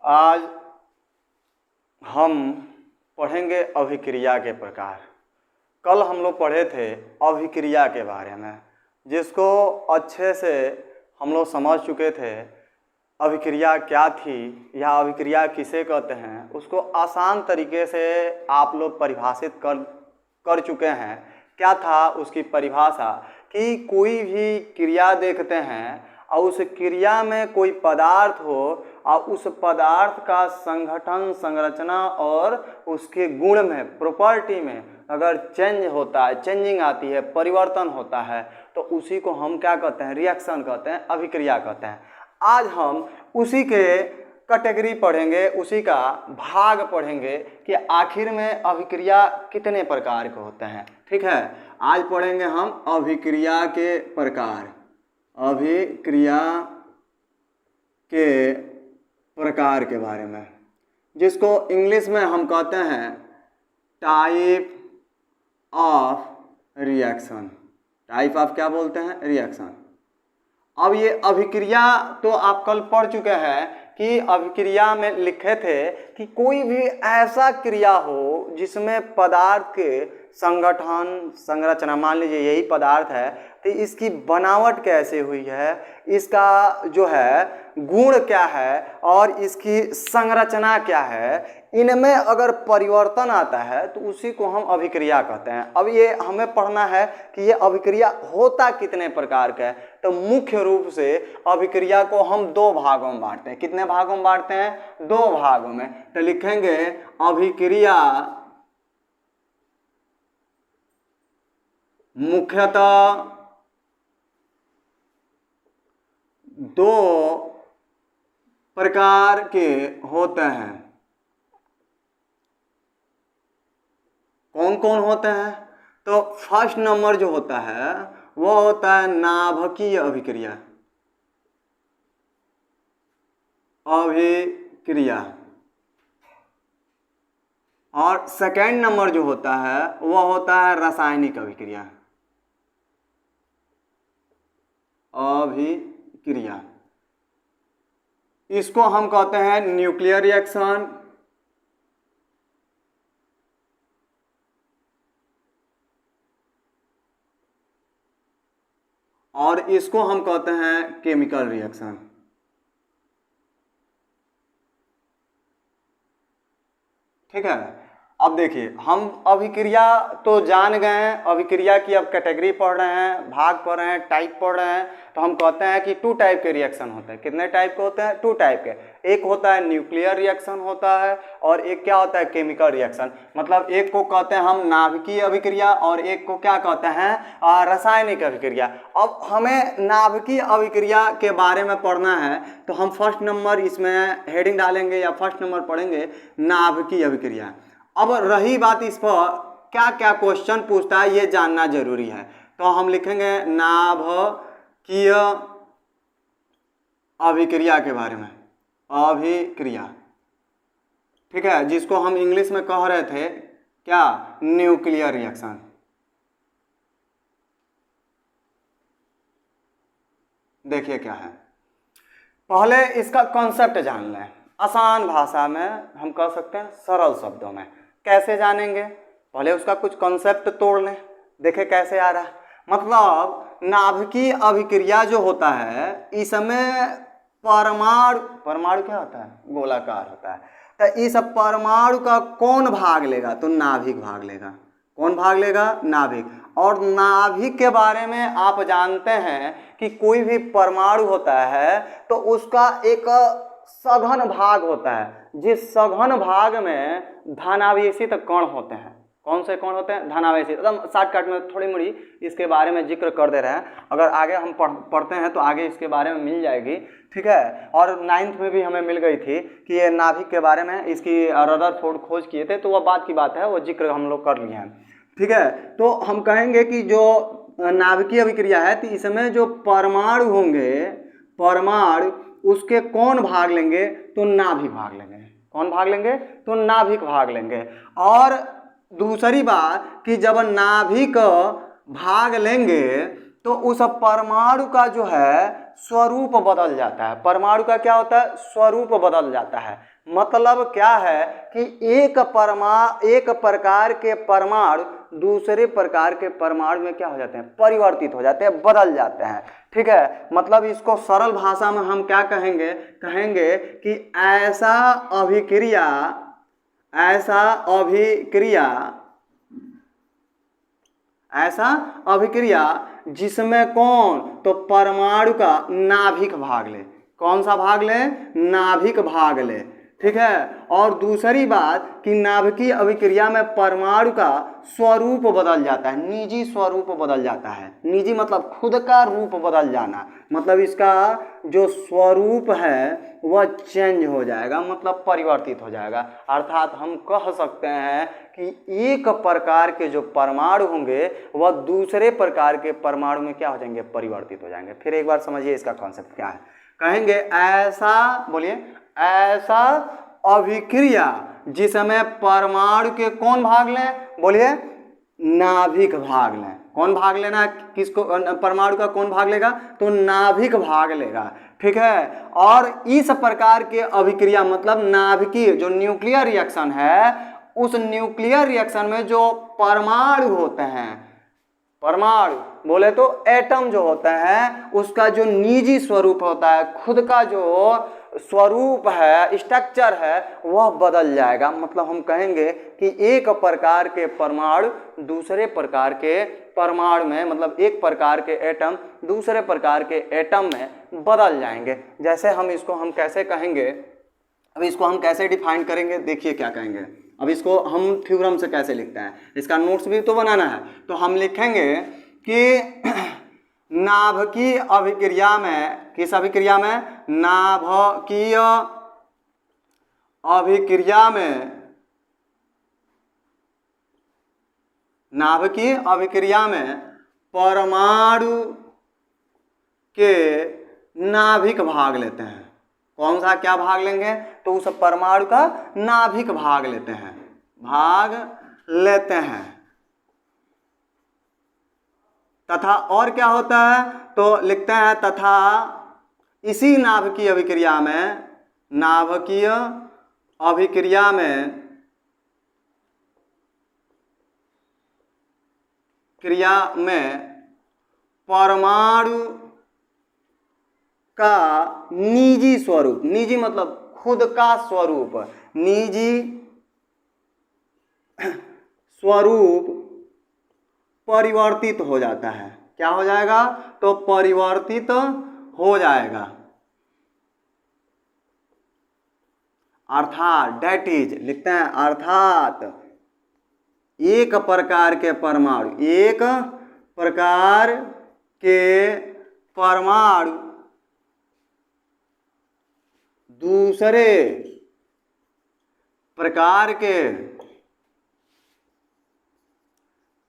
आज हम पढ़ेंगे अभिक्रिया के प्रकार। कल हम लोग पढ़े थे अभिक्रिया के बारे में, जिसको अच्छे से हम लोग समझ चुके थे। अभिक्रिया क्या थी या अभिक्रिया किसे कहते हैं, उसको आसान तरीके से आप लोग परिभाषित कर चुके हैं। क्या था उसकी परिभाषा कि कोई भी क्रिया देखते हैं और उस क्रिया में कोई पदार्थ हो और उस पदार्थ का संगठन, संरचना और उसके गुण में, प्रॉपर्टी में अगर चेंज होता है, चेंजिंग आती है, परिवर्तन होता है, तो उसी को हम क्या कहते हैं, रिएक्शन कहते हैं, अभिक्रिया कहते हैं। आज हम उसी के कैटेगरी पढ़ेंगे, उसी का भाग पढ़ेंगे कि आखिर में अभिक्रिया कितने प्रकार के होते हैं। ठीक है, आज पढ़ेंगे हम अभिक्रिया के प्रकार। अभिक्रिया के प्रकार के बारे में, जिसको इंग्लिश में हम कहते हैं type of reaction. Type of क्या बोलते हैं, रिएक्शन। अब ये अभिक्रिया तो आप कल पढ़ चुके हैं कि अभिक्रिया में लिखे थे कि कोई भी ऐसा क्रिया हो जिसमें पदार्थ के संगठन, संरचना, मान लीजिए यही पदार्थ है तो इसकी बनावट कैसे हुई है, इसका जो है गुण क्या है और इसकी संरचना क्या है, इनमें अगर परिवर्तन आता है तो उसी को हम अभिक्रिया कहते हैं। अब ये हमें पढ़ना है कि ये अभिक्रिया होता कितने प्रकार का है। तो मुख्य रूप से अभिक्रिया को हम दो भागों में बांटते हैं। कितने भागों में बांटते हैं? दो भागों में। तो लिखेंगे अभिक्रिया मुख्यतः दो प्रकार के होते हैं। कौन कौन होते हैं? तो फर्स्ट नंबर जो होता है वो होता है नाभिकीय अभिक्रिया। अभिक्रिया। और सेकेंड नंबर जो होता है वो होता है रासायनिक अभिक्रिया। अभिक्रिया, इसको हम कहते हैं न्यूक्लियर रिएक्शन, और इसको हम कहते हैं केमिकल रिएक्शन। ठीक है, अब देखिए हम अभिक्रिया तो जान गए हैं। अभिक्रिया की अब कैटेगरी पढ़ रहे हैं, भाग पढ़ रहे हैं, टाइप पढ़ रहे हैं। तो हम कहते हैं कि टू टाइप के रिएक्शन होते हैं। कितने टाइप के होते हैं? टू टाइप के। एक होता है न्यूक्लियर रिएक्शन होता है और एक क्या होता है, केमिकल रिएक्शन। मतलब एक को कहते हैं हम नाभिकीय अभिक्रिया और एक को क्या कहते हैं, रासायनिक अभिक्रिया। अब हमें नाभिकीय अभिक्रिया के बारे में पढ़ना है तो हम फर्स्ट नंबर इसमें हेडिंग डालेंगे या फर्स्ट नंबर पढ़ेंगे नाभिकीय अभिक्रिया। अब रही बात इस पर क्या क्या क्वेश्चन पूछता है ये जानना जरूरी है, तो हम लिखेंगे नाभिकीय अभिक्रिया के बारे में। अभिक्रिया, ठीक है, जिसको हम इंग्लिश में कह रहे थे क्या, न्यूक्लियर रिएक्शन। देखिए क्या है, पहले इसका कॉन्सेप्ट जान लें। आसान भाषा में हम कह सकते हैं, सरल शब्दों में। कैसे जानेंगे? पहले उसका कुछ कॉन्सेप्ट तोड़ लें, देखें कैसे आ रहा है। मतलब नाभिकीय अभिक्रिया जो होता है इसमें परमाणु क्या होता है, गोलाकार होता है। तो इस परमाणु का कौन भाग लेगा? तो नाभिक भाग लेगा। कौन भाग लेगा? नाभिक। और नाभिक के बारे में आप जानते हैं कि कोई भी परमाणु होता है तो उसका एक सघन भाग होता है, जिस सघन भाग में धनावेशित कण होते हैं। कौन से कण होते हैं? धनावेशित। एकदम शॉर्टकट में थोड़ी मोड़ी इसके बारे में जिक्र कर दे रहे हैं। अगर आगे हम पढ़ते हैं तो आगे इसके बारे में मिल जाएगी। ठीक है, और 9th में भी हमें मिल गई थी कि ये नाभिक के बारे में इसकी रदरफोर्ड खोज किए थे, तो वह बात की बात है, वो जिक्र हम लोग कर लिए हैं। ठीक है, तो हम कहेंगे कि जो नाभिकीय अभिक्रिया है तो इसमें जो परमाणु होंगे, परमाणु उसके कौन भाग लेंगे? तो नाभिक भाग लेंगे। कौन भाग लेंगे? तो नाभिक भाग लेंगे। और दूसरी बात कि जब नाभिक भाग लेंगे तो उस परमाणु का जो है स्वरूप बदल जाता है। परमाणु का क्या होता है? स्वरूप बदल जाता है। मतलब क्या है कि एक प्रकार के परमाणु दूसरे प्रकार के परमाणु में क्या हो जाते हैं? परिवर्तित हो जाते हैं, बदल जाते हैं। ठीक है, मतलब इसको सरल भाषा में हम क्या कहेंगे? कहेंगे कि ऐसा अभिक्रिया जिसमें कौन? तो परमाणु का नाभिक भाग ले। कौन सा भाग ले? नाभिक भाग ले। ठीक है, और दूसरी बात कि नाभिकीय अभिक्रिया में परमाणु का स्वरूप बदल जाता है, निजी स्वरूप बदल जाता है। निजी मतलब खुद का रूप बदल जाना, मतलब इसका जो स्वरूप है वह चेंज हो जाएगा, मतलब परिवर्तित हो जाएगा। अर्थात हम कह सकते हैं कि एक प्रकार के जो परमाणु होंगे वह दूसरे प्रकार के परमाणु में क्या हो जाएंगे? परिवर्तित हो जाएंगे। फिर एक बार समझिए इसका कॉन्सेप्ट क्या है। कहेंगे ऐसा, बोलिए, ऐसा अभिक्रिया जिसमें परमाणु के कौन भाग लें? बोलिए, नाभिक भाग लें। कौन भाग लेना? किसको? परमाणु का कौन भाग लेगा? तो नाभिक भाग लेगा। ठीक है, और इस प्रकार के अभिक्रिया मतलब नाभिकीय जो न्यूक्लियर रिएक्शन है, उस न्यूक्लियर रिएक्शन में जो परमाणु होते हैं, परमाणु बोले तो एटम जो होता है, उसका जो निजी स्वरूप होता है, खुद का जो स्वरूप है, स्ट्रक्चर है, वह बदल जाएगा। मतलब हम कहेंगे कि एक प्रकार के परमाणु दूसरे प्रकार के परमाणु में, मतलब एक प्रकार के एटम दूसरे प्रकार के एटम में बदल जाएंगे। जैसे हम कैसे कहेंगे? अब इसको हम कैसे डिफाइन करेंगे? देखिए क्या कहेंगे। अब इसको हम थ्योरम से कैसे लिखते हैं, इसका नोट्स भी तो बनाना है। तो हम लिखेंगे कि नाभिकीय अभिक्रिया में, किस अभिक्रिया में? नाभिकीय अभिक्रिया में, नाभिकीय अभिक्रिया में परमाणु के नाभिक भाग लेते हैं। कौन सा क्या भाग लेंगे? तो उस परमाणु का नाभिक भाग लेते हैं, भाग लेते हैं। तथा और क्या होता है? तो लिखते हैं तथा इसी नाभिकीय अभिक्रिया में, नाभिकीय अभिक्रिया में परमाणु का निजी स्वरूप, निजी मतलब खुद का स्वरूप, निजी स्वरूप परिवर्तित हो जाता है। क्या हो जाएगा? तो परिवर्तित हो जाएगा। अर्थात डेट इज, लिखते हैं अर्थात एक प्रकार के परमाणु, एक प्रकार के परमाणु दूसरे प्रकार के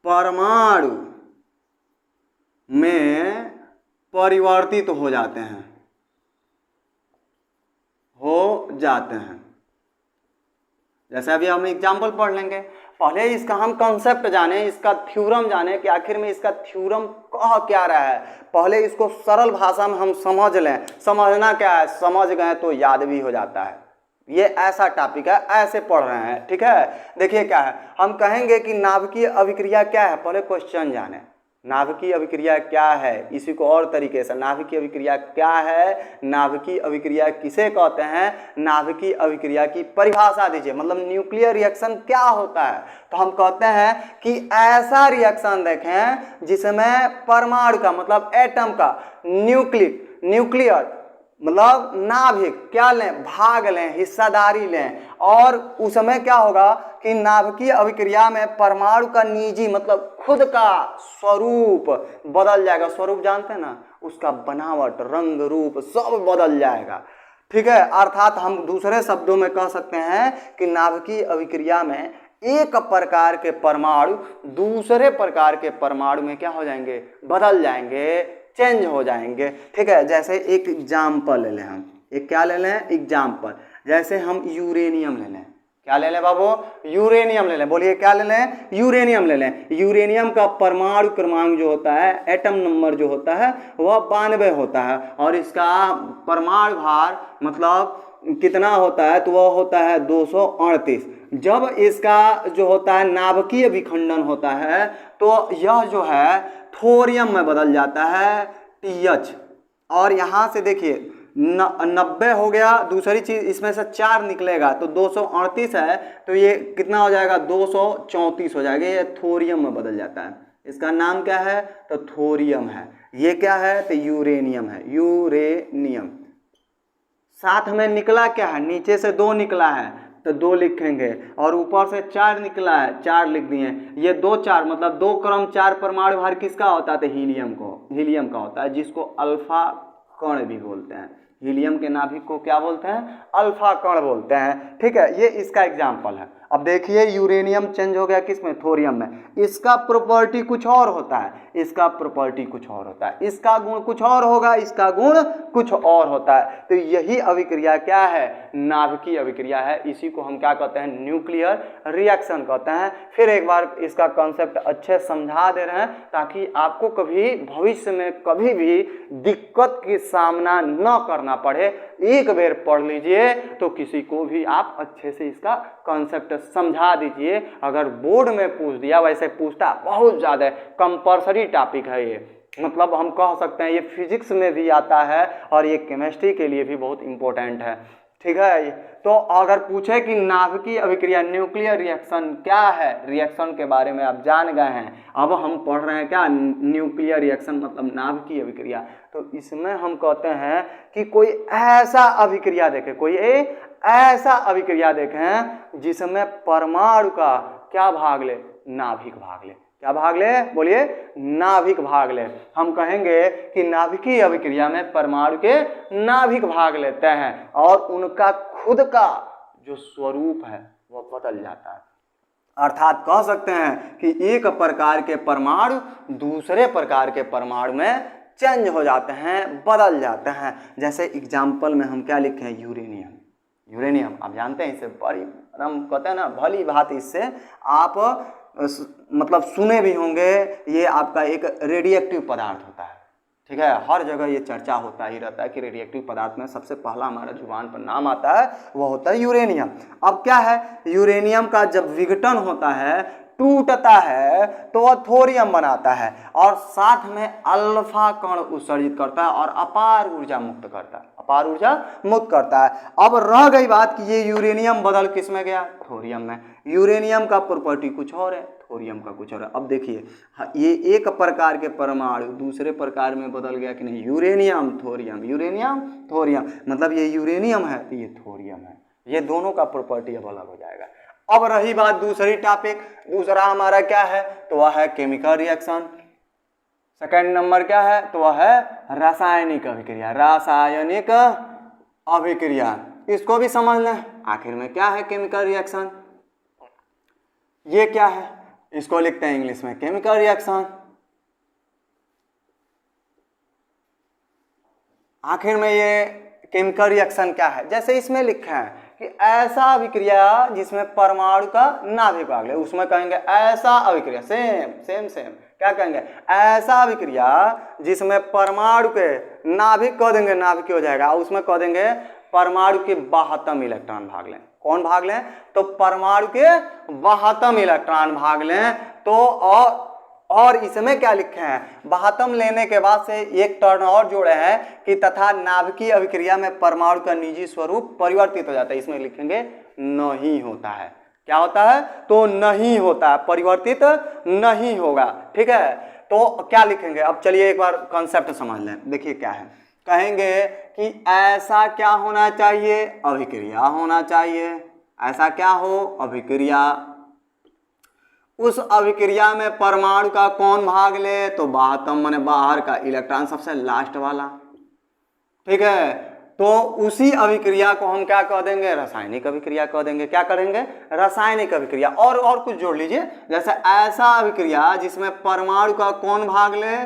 परमाणु में परिवर्तित हो जाते हैं, जैसे अभी हम एग्जाम्पल पढ़ लेंगे। पहले इसका हम कॉन्सेप्ट जाने, इसका थ्योरम जाने कि आखिर में इसका थ्योरम कह क्या रहा है। पहले इसको सरल भाषा में हम समझ लें। समझना क्या है? समझ गए तो याद भी हो जाता है। ये ऐसा टॉपिक है, ऐसे पढ़ रहे हैं। ठीक है, देखिए क्या है। हम कहेंगे कि नाभिकीय अभिक्रिया क्या है, पहले क्वेश्चन जाने। नाभिकीय अभिक्रिया क्या है, इसी को और तरीके से, नाभिकीय अभिक्रिया क्या है, नाभिकीय अभिक्रिया किसे कहते हैं, नाभिकीय अभिक्रिया की परिभाषा दीजिए। मतलब न्यूक्लियर रिएक्शन क्या होता है? तो हम कहते हैं कि ऐसा रिएक्शन देखें जिसमें परमाणु का मतलब एटम का न्यूक्लियर मतलब नाभिक क्या लें? भाग लें, हिस्सादारी लें। और उसमें क्या होगा कि नाभिकीय अभिक्रिया में परमाणु का निजी मतलब खुद का स्वरूप बदल जाएगा। स्वरूप जानते हैं ना, उसका बनावट, रंग, रूप सब बदल जाएगा। ठीक है, अर्थात हम दूसरे शब्दों में कह सकते हैं कि नाभिकीय अभिक्रिया में एक प्रकार के परमाणु दूसरे प्रकार के परमाणु में क्या हो जाएंगे? बदल जाएंगे, चेंज हो जाएंगे। ठीक है, जैसे एक एग्जाम्पल ले लें हम, एक क्या ले लें? एग्जाम्पल। जैसे हम यूरेनियम ले लें। क्या ले लें बाबू? यूरेनियम ले लें। बोलिए क्या ले लें? यूरेनियम ले लें। यूरेनियम का परमाणु क्रमांक जो होता है, एटम नंबर जो होता है वह 92 होता है और इसका परमाणु भार मतलब कितना होता है? तो वह होता है 238। जब इसका जो होता है नाभिकीय विखंडन होता है तो यह जो है थोरियम में बदल जाता है TH। और यहाँ से देखिए 90 हो गया, दूसरी चीज इसमें से 4 निकलेगा तो 238 है, तो ये कितना हो जाएगा? 234 हो जाएगा। ये थोरियम में बदल जाता है। इसका नाम क्या है? तो थोरियम है। ये क्या है? तो यूरेनियम है, यूरेनियम। साथ में निकला क्या है? नीचे से 2 निकला है तो 2 लिखेंगे और ऊपर से 4 निकला है, 4 लिख दिए। ये 2 4 मतलब 2 क्रम 4 परमाणु भार किसका होता है? तो हीलियम का होता है, जिसको अल्फा कण भी बोलते हैं। हीलियम के नाभिक को क्या बोलते हैं? अल्फा कण बोलते हैं। ठीक है, ये इसका एग्जाम्पल है। अब देखिए यूरेनियम चेंज हो गया किसमें? थोरियम में। इसका प्रॉपर्टी कुछ और होता है, इसका प्रॉपर्टी कुछ और होता है, इसका गुण कुछ और होगा, इसका गुण कुछ और होता है। तो यही अभिक्रिया क्या है? नाभिकीय अभिक्रिया है। इसी को हम क्या कहते हैं? न्यूक्लियर रिएक्शन कहते हैं। फिर एक बार इसका कॉन्सेप्ट अच्छे समझा दे रहे हैं ताकि आपको कभी भविष्य में कभी भी दिक्कत की सामना न करना पड़े। एक बार पढ़ लीजिए तो किसी को भी आप अच्छे से इसका कॉन्सेप्ट समझा दीजिए। अगर बोर्ड में पूछ दिया, वैसे पूछता बहुत ज़्यादा, कंपल्सरी टॉपिक है ये, मतलब हम कह सकते हैं ये फिजिक्स में भी आता है और ये केमिस्ट्री के लिए भी बहुत इंपॉर्टेंट है। ठीक है, तो अगर पूछे कि नाभिकीय अभिक्रिया न्यूक्लियर रिएक्शन क्या है, रिएक्शन के बारे में आप जान गए हैं। अब हम पढ़ रहे हैं क्या? न्यूक्लियर रिएक्शन मतलब नाभिकीय अभिक्रिया। तो इसमें हम कहते हैं कि कोई ऐसा अभिक्रिया देखें, कोई ऐसा अभिक्रिया देखें जिसमें परमाणु का क्या भाग ले? नाभिक भाग ले। क्या भाग ले? बोलिए, नाभिक भाग ले। हम कहेंगे कि नाभिकीय अभिक्रिया में परमाणु के नाभिक भाग लेते हैं और उनका खुद का जो स्वरूप है वह बदल जाता है। अर्थात कह सकते हैं कि एक प्रकार के परमाणु दूसरे प्रकार के परमाणु में चेंज हो जाते हैं, बदल जाते हैं। जैसे एग्जाम्पल में हम क्या लिखे हैं? यूरेनियम आप जानते हैं, इससे बड़ी हम कहते हैं ना भली भांति इससे आप मतलब सुने भी होंगे। ये आपका एक रेडिएक्टिव पदार्थ होता है। ठीक है, हर जगह ये चर्चा होता ही रहता है कि रेडिएक्टिव पदार्थ में सबसे पहला हमारा जुबान पर नाम आता है वो होता है यूरेनियम। अब क्या है? यूरेनियम का जब विघटन होता है, टूटता है, तो वह थोरियम बनाता है और साथ में अल्फा कण उत्सर्जित करता है और अपार ऊर्जा मुक्त करता है। अब रह गई बात कि ये यूरेनियम बदल किस में गया? थोरियम में। यूरेनियम का प्रॉपर्टी कुछ और है, थोरियम का कुछ और है। अब देखिए ये एक प्रकार के परमाणु दूसरे प्रकार में बदल गया कि नहीं? यूरेनियम थोरियम मतलब ये यूरेनियम है तो ये थोरियम है। ये दोनों का प्रॉपर्टी अब अलग हो जाएगा। अब रही बात दूसरी टॉपिक, दूसरा हमारा क्या है? तो वह है केमिकल रिएक्शन। सेकंड नंबर क्या है? तो वह है रासायनिक अभिक्रिया। इसको भी समझ लें। आखिर में क्या है केमिकल रिएक्शन? ये क्या है? इसको लिखते हैं इंग्लिश में केमिकल रिएक्शन। आखिर में ये केमिकल रिएक्शन क्या है? जैसे इसमें लिखा है कि ऐसा अभिक्रिया जिसमें परमाणु का नाभिक भाग ले, उसमें कहेंगे ऐसा अभिक्रिया। सेम क्या कहेंगे? ऐसा अभिक्रिया जिसमें परमाणु के नाभिक कह देंगे, नाभिक हो जाएगा। उसमें कह देंगे परमाणु के 72 इलेक्ट्रॉन भाग लें। कौन भाग लें? तो परमाणु के 72 इलेक्ट्रॉन भाग लें। तो और इसमें क्या लिखे हैं? 72 लेने के बाद से एक टर्म और जोड़े हैं कि तथा नाभिकीय अभिक्रिया में परमाणु का निजी स्वरूप परिवर्तित हो जाता है। इसमें लिखेंगे नहीं होता है। क्या होता है? तो नहीं होता है, परिवर्तित नहीं होगा। ठीक है, तो क्या लिखेंगे? अब चलिए एक बार कॉन्सेप्ट समझ लें। देखिए क्या है, कहेंगे कि ऐसा क्या होना चाहिए? अभिक्रिया होना चाहिए। ऐसा क्या हो? अभिक्रिया। उस अभिक्रिया में परमाणु का कौन भाग ले? तो 72 माने बाहर का इलेक्ट्रॉन, सबसे लास्ट वाला। ठीक है, तो उसी अभिक्रिया को हम क्या कह देंगे? रासायनिक अभिक्रिया कह देंगे। क्या करेंगे? रासायनिक अभिक्रिया। और कुछ जोड़ लीजिए, जैसे ऐसा अभिक्रिया जिसमें परमाणु का कौन भाग ले?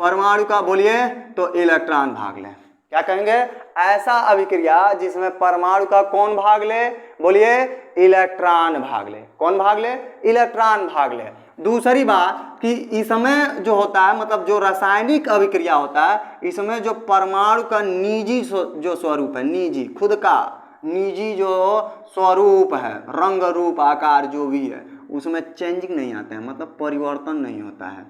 परमाणु का बोलिए तो इलेक्ट्रॉन भाग ले। क्या कहेंगे? ऐसा अभिक्रिया जिसमें परमाणु का कौन भाग ले? बोलिए, इलेक्ट्रॉन भाग ले। कौन भाग ले? इलेक्ट्रॉन भाग ले। दूसरी बात कि इसमें जो होता है, मतलब जो रासायनिक अभिक्रिया होता है, इसमें जो परमाणु का निजी जो स्वरूप है, निजी खुद का निजी जो स्वरूप है, रंग रूप आकार जो भी है, उसमें चेंजिंग नहीं आता है, मतलब परिवर्तन नहीं होता है,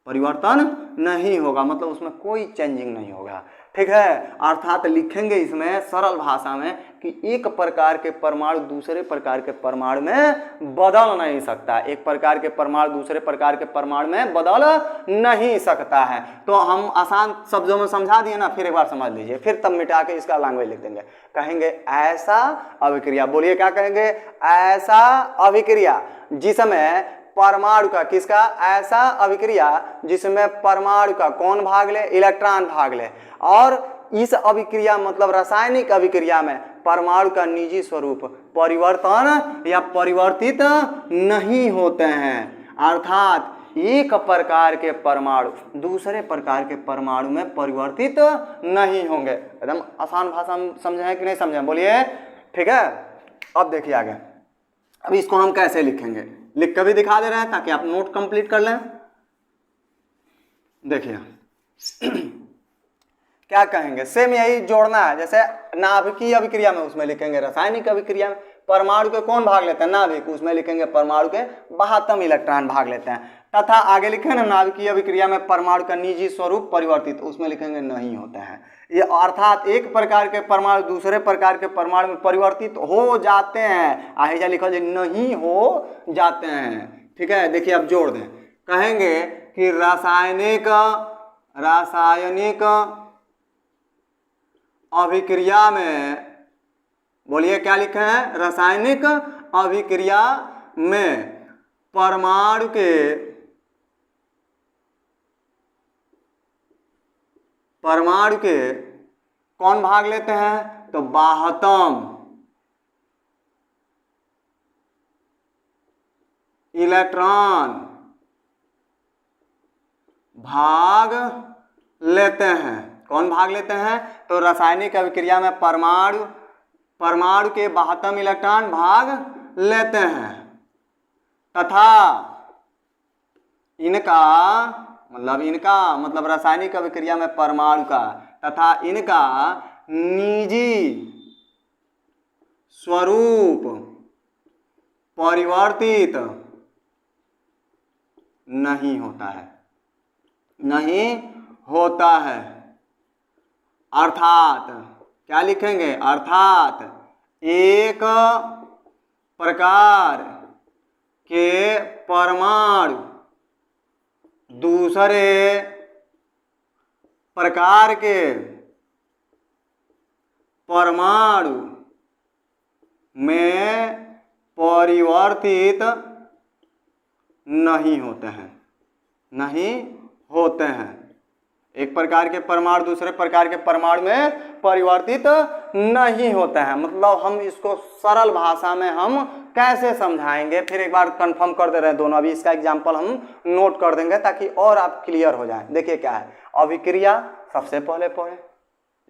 परिवर्तन नहीं होगा, मतलब उसमें कोई चेंजिंग नहीं होगा। ठीक है, अर्थात लिखेंगे इसमें सरल भाषा में कि एक प्रकार के परमाणु दूसरे प्रकार के परमाणु में बदल नहीं सकता, एक प्रकार के परमाणु दूसरे प्रकार के परमाणु में बदल नहीं सकता है। तो हम आसान शब्दों में समझा दिए ना, फिर एक बार समझ लीजिए, फिर तब मिटा के इसका लैंग्वेज लिख देंगे। कहेंगे ऐसा अभिक्रिया, बोलिए क्या कहेंगे? ऐसा अभिक्रिया जिसमें परमाणु का, किसका? ऐसा अभिक्रिया जिसमें परमाणु का कौन भाग ले? इलेक्ट्रॉन भाग ले। और इस अभिक्रिया मतलब रासायनिक अभिक्रिया में परमाणु का निजी स्वरूप परिवर्तन या परिवर्तित नहीं होते हैं, अर्थात एक प्रकार के परमाणु दूसरे प्रकार के परमाणु में परिवर्तित नहीं होंगे। एकदम आसान भाषा में समझे कि नहीं समझे? बोलिए। ठीक है, अब देखिए आगे, अब इसको हम कैसे लिखेंगे, लिख कर भी दिखा दे रहे हैं ताकि आप नोट कंप्लीट कर लें। देखिए क्या कहेंगे, सेम यही जोड़ना है, जैसे नाभिकीय अभिक्रिया में उसमें लिखेंगे रासायनिक अभिक्रिया में परमाणु के कौन भाग लेते हैं? नाभिक, उसमें लिखेंगे परमाणु के 72 इलेक्ट्रॉन भाग लेते हैं। तथा आगे लिखे ना नाभिकीय अभिक्रिया में परमाणु का निजी स्वरूप परिवर्तित, उसमें लिखेंगे नहीं होता है। ये अर्थात एक प्रकार के परमाणु दूसरे प्रकार के परमाणु में परिवर्तित हो जाते हैं, आहिजा लिखो जी, नहीं हो जाते हैं। ठीक है, देखिए अब जोड़ दें, कहेंगे कि रासायनिक अभिक्रिया में, बोलिए क्या लिखे हैं? रासायनिक अभिक्रिया में परमाणु के कौन भाग लेते हैं? तो 72 इलेक्ट्रॉन भाग लेते हैं। कौन भाग लेते हैं? तो रासायनिक अभिक्रिया में परमाणु के 72 इलेक्ट्रॉन भाग लेते हैं, तथा इनका मतलब रासायनिक अभिक्रिया में परमाणु का तथा इनका निजी स्वरूप परिवर्तित नहीं होता है, अर्थात क्या लिखेंगे? अर्थात एक प्रकार के परमाणु दूसरे प्रकार के परमाणु में परिवर्तित नहीं होते हैं। एक प्रकार के परमाणु दूसरे प्रकार के परमाणु में परिवर्तित नहीं होते हैं। मतलब हम इसको सरल भाषा में हम कैसे समझाएंगे, फिर एक बार कंफर्म कर दे रहे हैं दोनों। अभी इसका एग्जांपल हम नोट कर देंगे ताकि और आप क्लियर हो जाए। देखिए क्या है अभिक्रिया, सबसे पहले पढ़े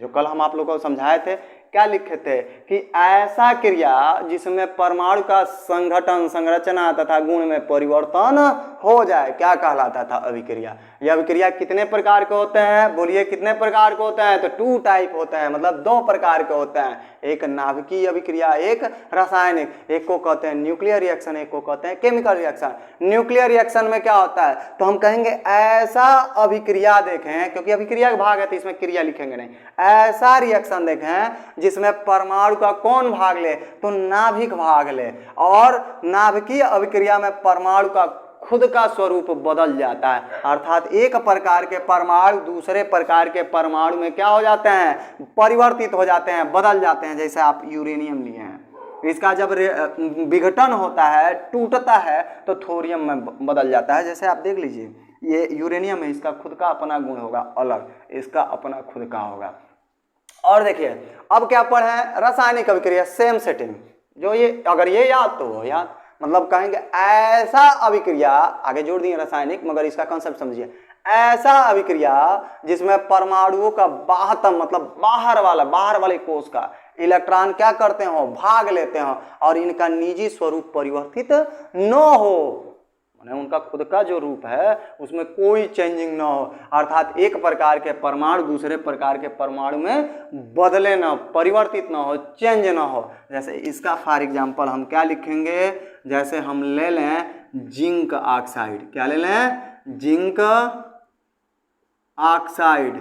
जो कल हम आप लोगों को समझाए थे, क्या लिखे थे कि ऐसा क्रिया जिसमें परमाणु का संगठन, संरचना तथा गुण में परिवर्तन हो जाए, क्या कहलाता था? अभिक्रिया। यह अभिक्रिया कितने प्रकार के होते हैं? बोलिए कितने प्रकार के होते हैं? तो 2 टाइप होते हैं, मतलब 2 प्रकार के होते हैं। एक नाभिकीय अभिक्रिया, एक रासायनिक। एक को कहते हैं न्यूक्लियर रिएक्शन, एक को कहते हैं केमिकल रिएक्शन। न्यूक्लियर रिएक्शन में क्या होता है? तो हम कहेंगे ऐसा अभिक्रिया देखें, क्योंकि अभिक्रिया का भाग है तो इसमें क्रिया लिखेंगे नहीं। ऐसा रिएक्शन देखें जिसमें परमाणु का कौन भाग ले? तो नाभिक भाग ले। और नाभिकीय अभिक्रिया में परमाणु का खुद का स्वरूप बदल जाता है, अर्थात एक प्रकार के परमाणु दूसरे प्रकार के परमाणु में क्या हो जाते हैं? परिवर्तित हो जाते हैं, बदल जाते हैं। जैसे आप यूरेनियम लिए हैं, इसका जब विघटन होता है, टूटता है, तो थोरियम में बदल जाता है। जैसे आप देख लीजिए, ये यूरेनियम है, इसका खुद का अपना गुण होगा अलग, इसका अपना खुद का होगा। और देखिए अब क्या पढ़े? रासायनिक अभिक्रिया, सेम सेटिंग। जो ये अगर ये याद तो वो याद, मतलब कहेंगे ऐसा अभिक्रिया, आगे जोड़ दिए रासायनिक, मगर इसका कॉन्सेप्ट समझिए। ऐसा अभिक्रिया जिसमें परमाणुओं का बाहतम मतलब बाहर वाले कोष का इलेक्ट्रॉन क्या करते हो, भाग लेते हो और इनका निजी स्वरूप परिवर्तित न हो, माने उनका खुद का जो रूप है उसमें कोई चेंजिंग ना हो, अर्थात एक प्रकार के परमाणु दूसरे प्रकार के परमाणु में बदले ना, परिवर्तित ना हो, चेंज ना हो। जैसे इसका फॉर एग्जांपल हम क्या लिखेंगे, जैसे हम ले लें जिंक ऑक्साइड, क्या ले लें, जिंक ऑक्साइड,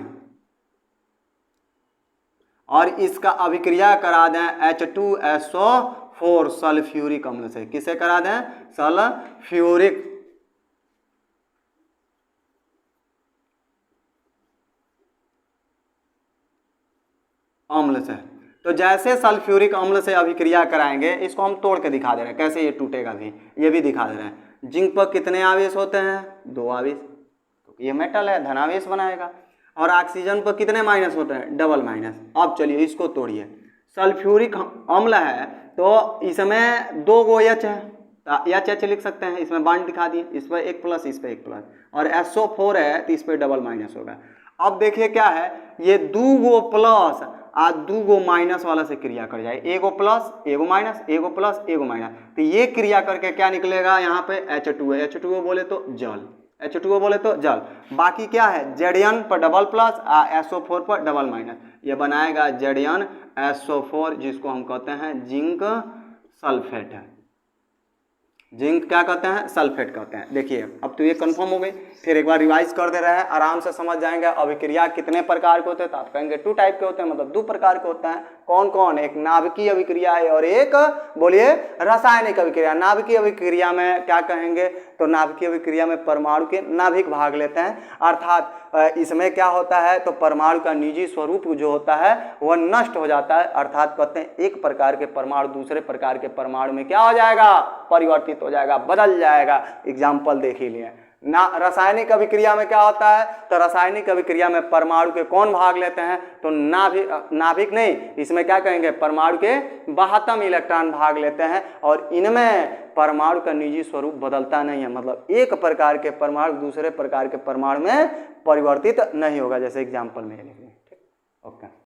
और इसका अभिक्रिया करा दें H2SO4 सल्फ्यूरिक अम्ल से। किसे करा दें, सल्फ्यूरिक अम्ल से। तो जैसे सल्फ्यूरिक अम्ल से अभिक्रिया कराएंगे, इसको हम तोड़ के दिखा दे रहे हैं कैसे ये टूटेगा भी, ये भी दिखा दे रहे हैं। जिंक पर कितने आवेश होते हैं, 2 आवेश, तो ये मेटल है, धनावेश बनाएगा। और ऑक्सीजन पर कितने माइनस होते हैं, डबल माइनस। अब चलिए इसको तोड़िए, सल्फ्यूरिक अम्ल है तो इसमें 2 गो H है, H लिख सकते हैं, इसमें बॉन्ड दिखा दिए, इस पर 1 प्लस, इस पर 1 प्लस, और SO4 है तो इस पर डबल माइनस होगा। अब देखिए क्या है, ये 2 गो प्लस आ 2 गो माइनस वाला से क्रिया कर जाए, एगो प्लस एगो माइनस, एगो प्लस एगो माइनस, तो ये क्रिया करके क्या निकलेगा, यहाँ पे H2O, H2O बोले तो जल, H2O बोले तो जल। बाकी क्या है, Zn पर डबल प्लस SO4 पर डबल माइनस, ये बनाएगा ZnSO4 जिसको हम कहते हैं जिंक सल्फेट है। जिंक क्या कहते हैं, सल्फेट कहते हैं। देखिए अब तो ये कंफर्म हो गई, फिर एक बार रिवाइज कर दे रहे हैं, आराम से समझ जाएंगे। अभिक्रिया कितने प्रकार के होते हैं, तो आप कहेंगे 2 टाइप के होते हैं, मतलब 2 प्रकार के होते हैं। कौन कौन, एक नाभिकीय अभिक्रिया है और एक बोलिए रासायनिक अभिक्रिया। नाभिकीय अभिक्रिया में क्या कहेंगे, तो नाभिकीय अभिक्रिया में परमाणु के नाभिक भाग लेते हैं, अर्थात इसमें क्या होता है, तो परमाणु का निजी स्वरूप जो होता है वह नष्ट हो जाता है, अर्थात कहते हैं एक प्रकार के परमाणु दूसरे प्रकार के परमाणु में क्या हो जाएगा, परिवर्तित हो जाएगा, बदल जाएगा। एग्जाम्पल देख ही लिए ना। रासायनिक अभिक्रिया में क्या होता है, तो रासायनिक अभिक्रिया में परमाणु के कौन भाग लेते हैं, तो नाभिक नहीं, इसमें क्या कहेंगे, परमाणु के बाहतम इलेक्ट्रॉन भाग लेते हैं, और इनमें परमाणु का निजी स्वरूप बदलता नहीं है, मतलब एक प्रकार के परमाणु दूसरे प्रकार के परमाणु में परिवर्तित नहीं होगा। जैसे एग्जाम्पल में लिखिए, ठीक, ओके।